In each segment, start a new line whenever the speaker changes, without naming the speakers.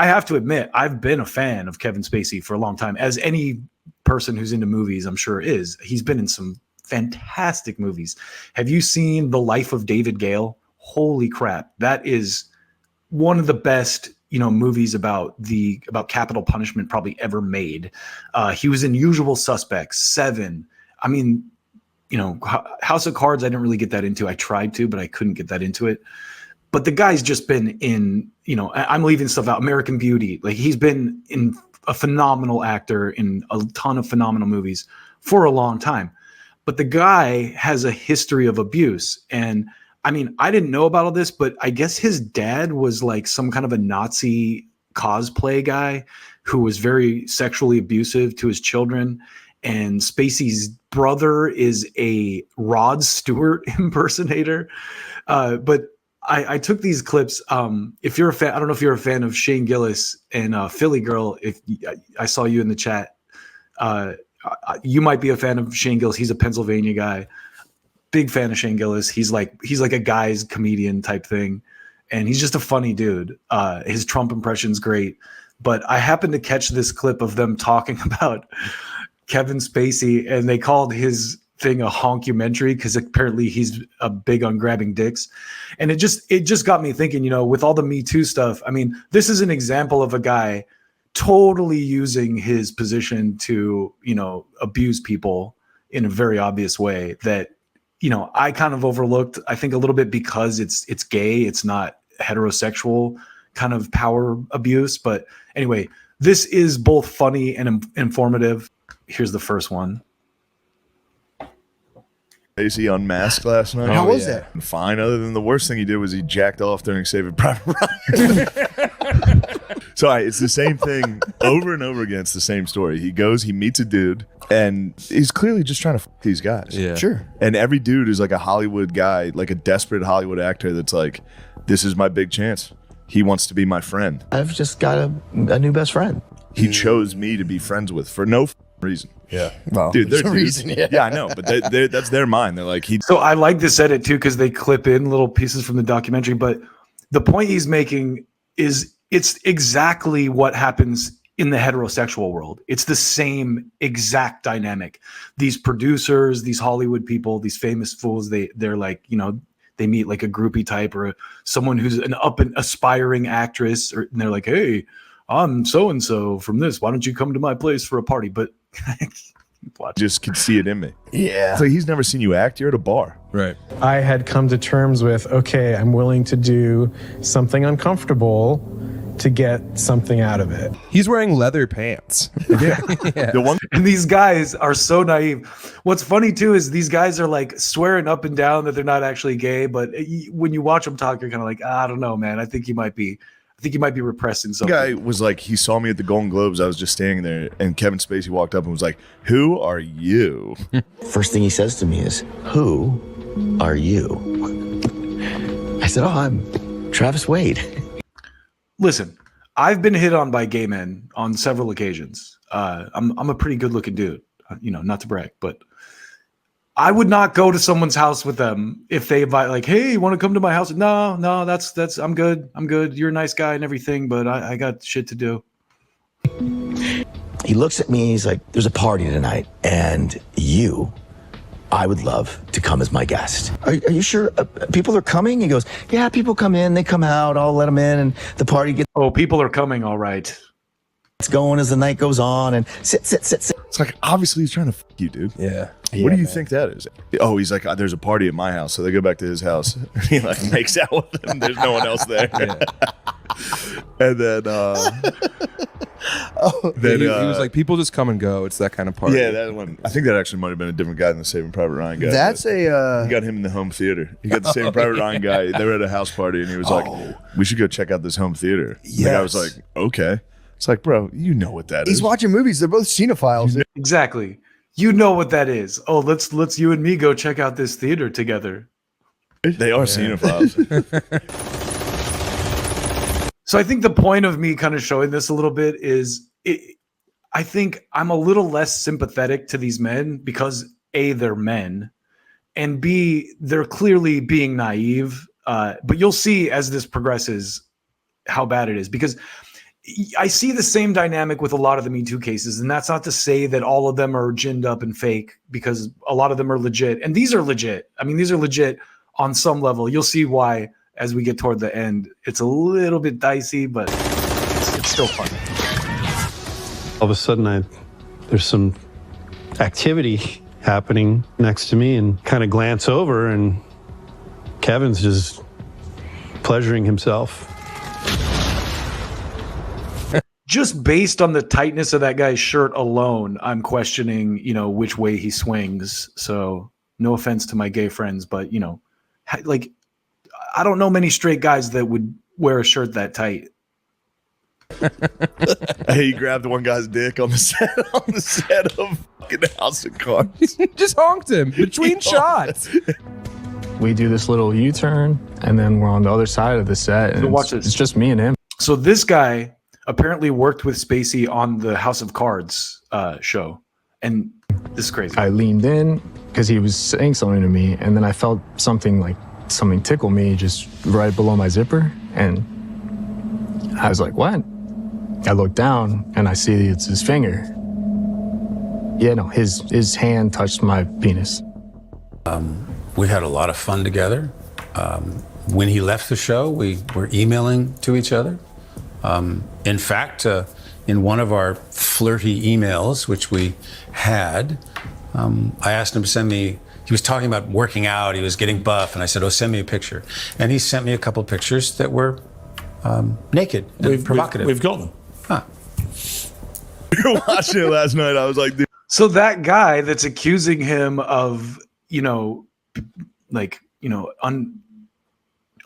I have to admit, I've been a fan of Kevin Spacey for a long time, as any person who's into movies, I'm sure is. He's been in some fantastic movies. Have you seen The Life of David Gale? Holy crap. That is one of the best, movies about capital punishment probably ever made. He was in Usual Suspects, Seven. I mean, House of Cards, I didn't really get that into. I tried to, but I couldn't get that into it. But the guy's just been in, I'm leaving stuff out. American Beauty. Like, he's been in a phenomenal actor in a ton of phenomenal movies for a long time. But the guy has a history of abuse. And I mean, I didn't know about all this, but I guess his dad was like some kind of a Nazi cosplay guy who was very sexually abusive to his children. And Spacey's brother is a Rod Stewart impersonator. But I took these clips. If you're a fan, I don't know if you're a fan of Shane Gillis and Philly Girl. If I saw you in the chat, you might be a fan of Shane Gillis. He's a Pennsylvania guy. Big fan of Shane Gillis. He's like a guy's comedian type thing, and he's just a funny dude. His Trump impression's great. But I happened to catch this clip of them talking about Kevin Spacey, and they called his thing a honkumentary because apparently he's big on grabbing dicks. And it just got me thinking, with all the Me Too stuff, I mean, this is an example of a guy totally using his position to, abuse people in a very obvious way that, I kind of overlooked, I think, a little bit because it's gay. It's not heterosexual kind of power abuse. But anyway, this is both funny and informative. Here's the first one.
Spacey unmasked last night.
How was that?
Fine, other than the worst thing he did was he jacked off during Saving Private Ryan. So it's the same thing over and over again. It's the same story. He goes, he meets a dude, and he's clearly just trying to fuck these guys.
Yeah. Sure.
And every dude is like a Hollywood guy, like a desperate Hollywood actor that's like, this is my big chance. He wants to be my friend.
I've just got a new best friend.
He chose me to be friends with for no reason.
Yeah.
Well,
dude,
there's a reason.
Yeah, I know, but that's their mind. They're like,
So I like this edit too because they clip in little pieces from the documentary. But the point he's making is it's exactly what happens in the heterosexual world. It's the same exact dynamic. These producers, these Hollywood people, these famous fools, they're like, they meet like a groupie type or someone who's an up and aspiring actress, and they're like, hey, I'm so-and-so from this. Why don't you come to my place for a party? But
just could see it in me.
Yeah.
It's like he's never seen you act. You're at a bar.
Right.
I had come to terms with, okay, I'm willing to do something uncomfortable to get something out of it.
He's wearing leather pants.
Yeah. The one.
And these guys are so naive. What's funny too is these guys are like swearing up and down that they're not actually gay, but when you watch them talk, you're kind of like, I don't know, man. I think he might be repressing something.
The guy was like, he saw me at the Golden Globes. I was just standing there, and Kevin Spacey walked up and was like, "Who are you?"
First thing he says to me is, "Who are you?" I said, "Oh, I'm Travis Wade."
Listen, I've been hit on by gay men on several occasions. I'm a pretty good looking dude, not to brag, but I would not go to someone's house with them if they invite, like, hey, you want to come to my house? No, that's I'm good. You're a nice guy and everything, but I got shit to do.
He looks at me, he's like, there's a party tonight, and I would love to come as my guest. Are you sure people are coming? He goes, yeah, people come in, they come out, I'll let them in, and the party gets...
Oh, people are coming, all right.
It's going as the night goes on, and sit.
It's like, obviously he's trying to fuck you, dude.
Yeah.
What do you think that is? Oh, he's like, there's a party at my house. So they go back to his house. He like makes out with them. There's no one else there.
Yeah.
And then,
he was like, people just come and go. It's that kind of party.
Yeah, that one. I think that actually might have been a different guy than the Saving Private Ryan guy.
That's
He got him in the home theater. He got the Saving Private Ryan guy. They were at a house party, and he was like, we should go check out this home theater. And the guy was like, okay. It's like, bro, you know what that is.
He's watching movies. They're both cinephiles.
Exactly. You know what that is. Oh, let's you and me go check out this theater together.
They are cinephiles.
So I think the point of me kind of showing this a little bit is I think I'm a little less sympathetic to these men because A, they're men, and B, they're clearly being naive. But you'll see as this progresses how bad it is, because I see the same dynamic with a lot of the Me Too cases, and that's not to say that all of them are ginned up and fake, because a lot of them are legit, and these are legit. I mean, these are legit on some level. You'll see why as we get toward the end. It's a little bit dicey, but it's still fun.
All of a sudden, there's some activity happening next to me, and kind of glance over, and Kevin's just pleasuring himself.
Just based on the tightness of that guy's shirt alone, I'm questioning, which way he swings. So no offense to my gay friends, but like, I don't know many straight guys that would wear a shirt that tight.
Hey, he grabbed one guy's dick on the set of fucking House of Cards.
Just honked him between shots.
We do this little U-turn, and then we're on the other side of the set, and it's just me and him.
So this guy apparently worked with Spacey on the House of Cards show, and this is crazy.
I leaned in because he was saying something to me, and then I felt something tickle me just right below my zipper, and I was like, what? I look down, and I see it's his finger. Yeah, no, his hand touched my penis.
We had a lot of fun together. When he left the show, we were emailing to each other. In fact, in one of our flirty emails, which we had, I asked him to send me, he was talking about working out, he was getting buff, and I said, send me a picture. And he sent me a couple pictures that were naked and provocative.
We've got them.
Huh.
We were watching it last night. I was like, dude.
So that guy that's accusing him of,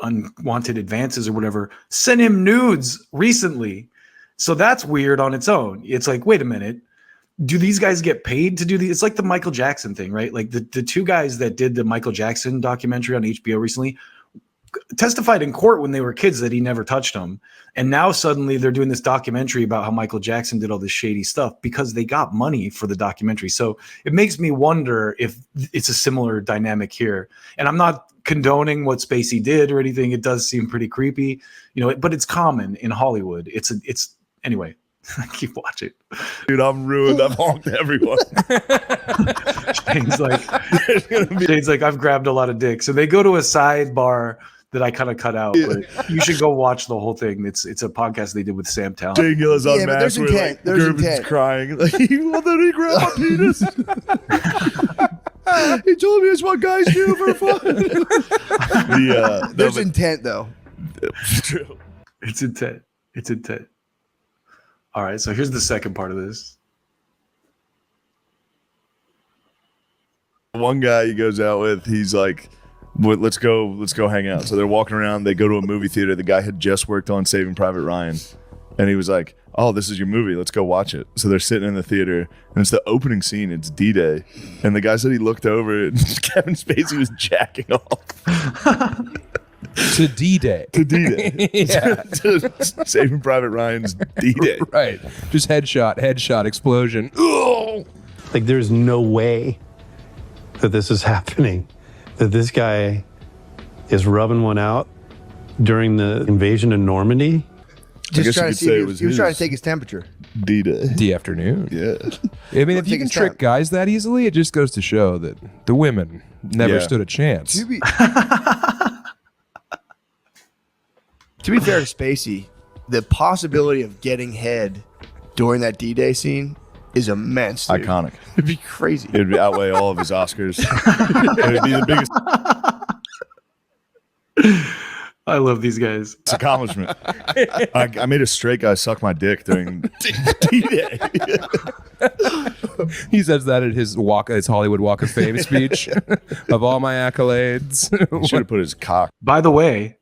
unwanted advances or whatever, sent him nudes recently. So that's weird on its own. It's like, wait a minute. Do these guys get paid to do these? It's like the Michael Jackson thing, right? Like the two guys that did the Michael Jackson documentary on HBO recently testified in court when they were kids that he never touched them. And now suddenly they're doing this documentary about how Michael Jackson did all this shady stuff because they got money for the documentary. So it makes me wonder if it's a similar dynamic here. And I'm not condoning what Spacey did or anything. It does seem pretty creepy, but it's common in Hollywood. It's anyway. Keep watching.
Dude, I'm ruined. I've honked everyone.
Shane's like, I've grabbed a lot of dicks. So they go to a sidebar that I kind of cut out, but you should go watch the whole thing. It's a podcast they did with Sam Talent.
Jay Gillis on
but there's intent. There's
Gervin's
intent.
crying. Like, he grabbed my penis. He told me it's what guys do for fun.
There's intent, though.
True.
It's intent. All right, so here's the second part of this.
One guy he goes out with, he's like, let's go hang out. So they're walking around, they go to a movie theater. The guy had just worked on Saving Private Ryan. And he was like, oh, this is your movie, let's go watch it. So they're sitting in the theater, and it's the opening scene, it's D-Day. And the guy said he looked over and Kevin Spacey was jacking off.
To D-Day.
To D-Day.
Yeah.
To Saving Private Ryan's D-Day.
Right. Just headshot, explosion. Ugh!
Like, there's no way that this is happening, that this guy is rubbing one out during the invasion of Normandy.
Just trying to see if he was trying to take his temperature.
D-Day.
D afternoon.
Yeah.
I mean, if you can trick guys that easily, it just goes to show that the women never stood a chance.
To be fair to Spacey, the possibility of getting head during that D-Day scene is immense. Dude.
Iconic.
It'd be crazy.
It'd outweigh all of his Oscars. It'd be the biggest
I love these guys.
accomplishment. I made a straight guy suck my dick during D-Day.
He says that at his Hollywood Walk of Fame speech. Of all my accolades.
He should have put his cock.
By the way,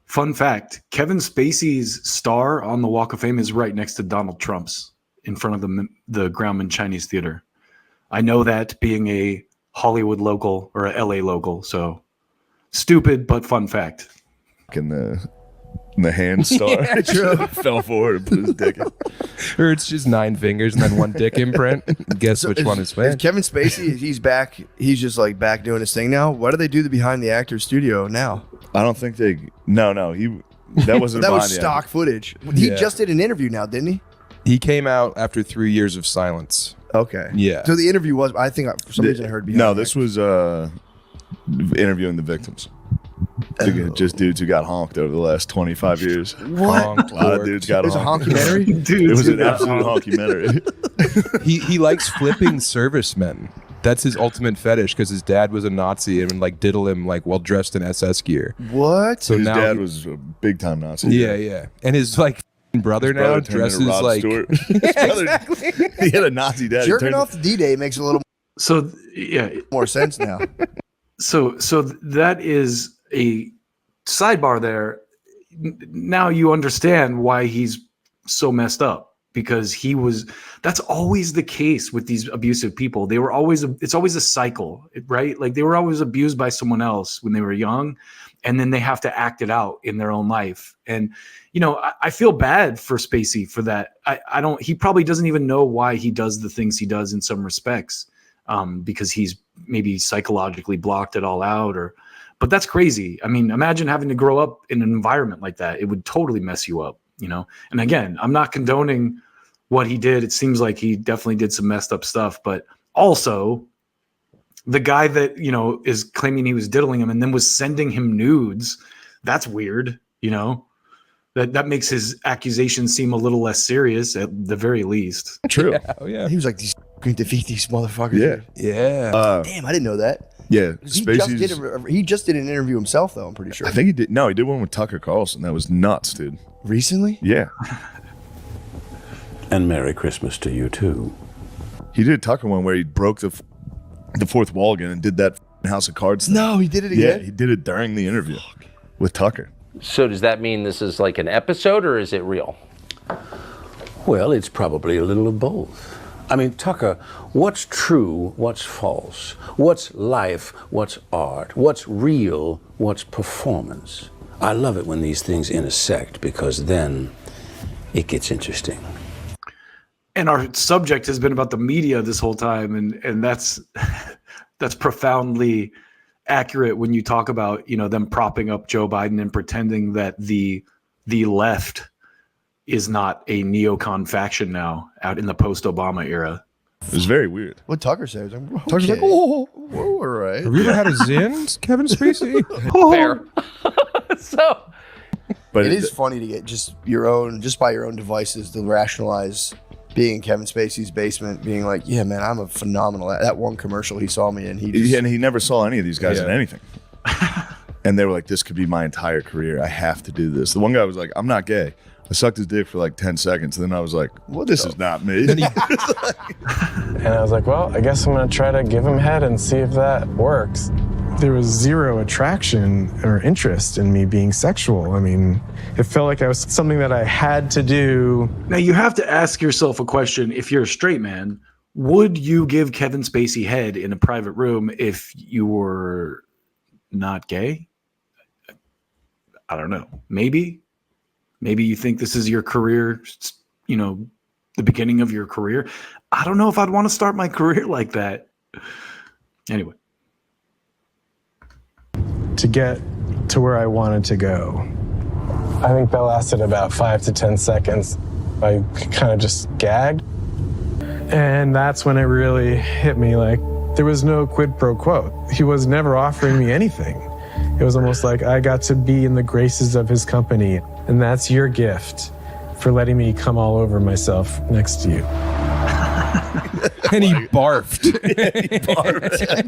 fun fact, Kevin Spacey's star on the Walk of Fame is right next to Donald Trump's in front of the Grauman Chinese Theater. I know that being a Hollywood local or a LA local, so stupid but fun fact.
In the hand star.
Yeah, true.
Fell forward and put his dick in.
Or it's just 9 fingers and then one dick imprint. Guess which one is which.
Kevin Spacey, he's back. He's just like back doing his thing now. What do they do behind the actor's studio now?
I don't think they. No. That wasn't
That
a
was
Bond, yeah.
stock footage. He
Yeah.
just did an interview now, didn't he?
He came out after 3 years of silence.
Okay.
Yeah.
So the interview was, I think for some reason I heard behind
No,
the
this was interviewing the victims. Just dudes who got honked over the last 25 years.
Honked,
A lot of
dorked.
dudes got
It was a
honked.
honkumentary?
Dude,
It was an absolute honkumentary.
He likes flipping servicemen. That's his ultimate fetish because his dad was a Nazi and like diddle him like while dressed in SS gear.
What?
So
His
now
dad was a big time Nazi.
yeah. And his like brother now
Brother turned into
dresses
Rod
like
Stewart. His brother- He had a Nazi dad. He
Jerking
turned-
off the D-Day makes a little
So yeah,
more sense now.
so that is a sidebar there. Now you understand why he's so messed up, because that's always the case with these abusive people. It's always a cycle, right? Like they were always abused by someone else when they were young, and then they have to act it out in their own life. And I feel bad for Spacey for that. He probably doesn't even know why he does the things he does in some respects, because he's maybe psychologically blocked it all out, but that's crazy. I mean, imagine having to grow up in an environment like that. It would totally mess you up, And again, I'm not condoning what he did. It seems like he definitely did some messed up stuff, but also the guy that, is claiming he was diddling him and then was sending him nudes. That's weird. That makes his accusations seem a little less serious at the very least.
True.
oh yeah.
He was like, defeat these motherfuckers.
Yeah.
Yeah.
Damn, I didn't know that.
Yeah.
He just did an interview himself, though, I'm pretty sure.
I think he did. No, he did one with Tucker Carlson. That was nuts, dude.
Recently?
Yeah.
And Merry Christmas to you, too.
He did a Tucker one where he broke the fourth wall again and did that House of Cards thing.
No, he did it
Yeah,
again?
he did it during the interview with Tucker.
So does that mean this is like an episode or is it real?
Well, it's probably a little of both. I mean, Tucker, what's true, what's false? What's life, what's art? What's real, what's performance? I love it when these things intersect, because then it gets interesting.
And our subject has been about the media this whole time, and that's profoundly accurate when you talk about them propping up Joe Biden and pretending that the left is not a neocon faction now out in the post-Obama era.
It was very weird.
What Tucker said? Like,
Tucker's like,
oh, all right.
Have you ever had a Zins, Kevin Spacey?
Fair. So
But
It is funny to get just by your own devices to rationalize being in Kevin Spacey's basement, being like, yeah, man, I'm a phenomenal. That one commercial he saw me in,
and he never saw any of these guys
Yeah.
in anything. And they were like, this could be my entire career. I have to do this. The one guy was like, I'm not gay. I sucked his dick for like 10 seconds. And then I was like, this is not me.
And I was like, well, I guess I'm going to try to give him head and see if that works. There was zero attraction or interest in me being sexual. I mean, it felt like I was something that I had to do.
Now you have to ask yourself a question. If you're a straight man, would you give Kevin Spacey head in a private room if you were not gay? I don't know. Maybe you think this is your career, the beginning of your career. I don't know if I'd want to start my career like that. Anyway.
To get to where I wanted to go. I think that lasted about 5 to 10 seconds. I kind of just gagged. And that's when it really hit me, like, there was no quid pro quo. He was never offering me anything. It was almost like I got to be in the graces of his company. And that's your gift for letting me come all over myself next to you.
And he barfed.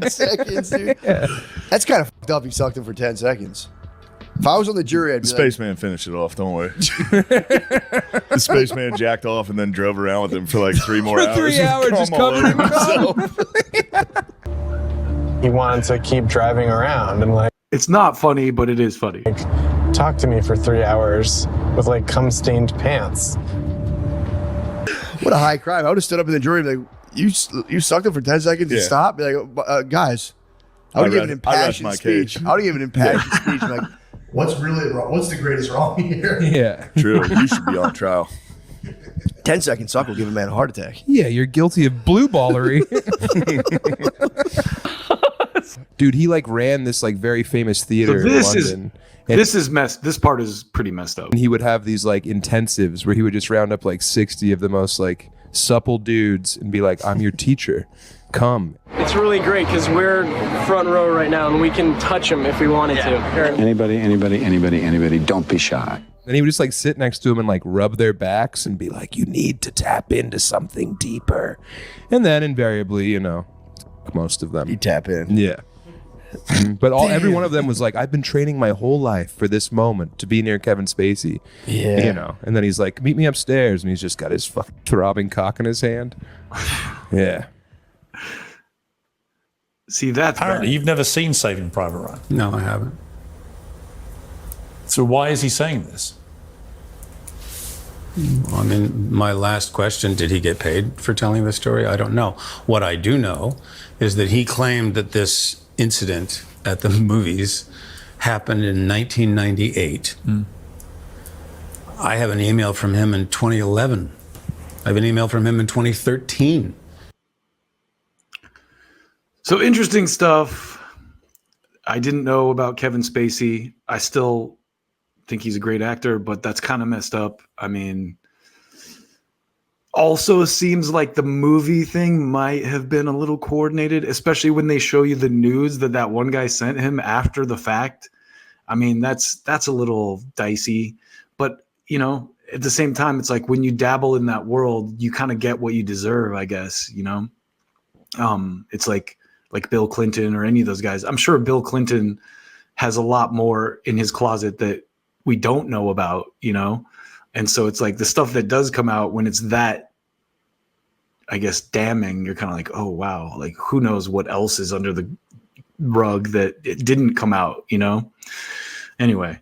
10 seconds, dude. Yeah. That's kind of fucked up. He sucked him for 10 seconds. If I was on the jury, I'd be
Spaceman finished it off, don't worry. The Spaceman jacked off and then drove around with him for like 3 more hours.
3 hours, just
all
covered in
over himself.
He wanted to keep driving around and like
It's not funny, but it is funny.
talk to me for 3 hours with like cum-stained pants.
What a high crime. I would have stood up in the jury and be like, you sucked him for 10 seconds and
Yeah.
stop? Be like, guys, I would give an
I rest my
impassioned speech.
cage.
I would give an impassioned speech like, what's really wrong? What's the greatest wrong here?
Yeah.
True. You should be on trial.
10 second suck will give a man a heart attack.
Yeah, you're guilty of blue ballery. Dude, he like ran this like very famous theater in London.
This part is pretty messed up.
And he would have these like intensives where he would just round up like 60 of the most like supple dudes and be like, I'm your teacher. Come.
It's really great because we're front row right now and we can touch them if we wanted to.
Anybody, don't be shy.
And he would just like sit next to him and like rub their backs and be like, you need to tap into something deeper. And then invariably, you know, most of them.
You tap in.
Yeah. But every one of them was like, I've been training my whole life for this moment to be near Kevin Spacey.
Yeah.
You know, and then he's like, meet me upstairs. And he's just got his fucking throbbing cock in his hand. Yeah.
See, that's
apparently you've never seen Saving Private Ryan.
No, I haven't.
So why is he saying this?
Well, I mean, my last question, did he get paid for telling this story? I don't know. What I do know is that he claimed that this incident at the movies happened in 1998. I have an email from him in 2011. I have an email from him in 2013.
So interesting stuff. I didn't know about Kevin Spacey. I still think he's a great actor, but that's kind of messed up. I mean, also seems like the movie thing might have been a little coordinated, especially when they show you the news that one guy sent him after the fact. I mean, that's a little dicey, but you know, at the same time, it's like when you dabble in that world, you kind of get what you deserve, I guess, you know? It's like Bill Clinton or any of those guys. I'm sure Bill Clinton has a lot more in his closet that we don't know about, you know? And so it's like the stuff that does come out when it's that, I guess, damning, you're kind of like, oh, wow. Like, who knows what else is under the rug that it didn't come out, you know? Anyway.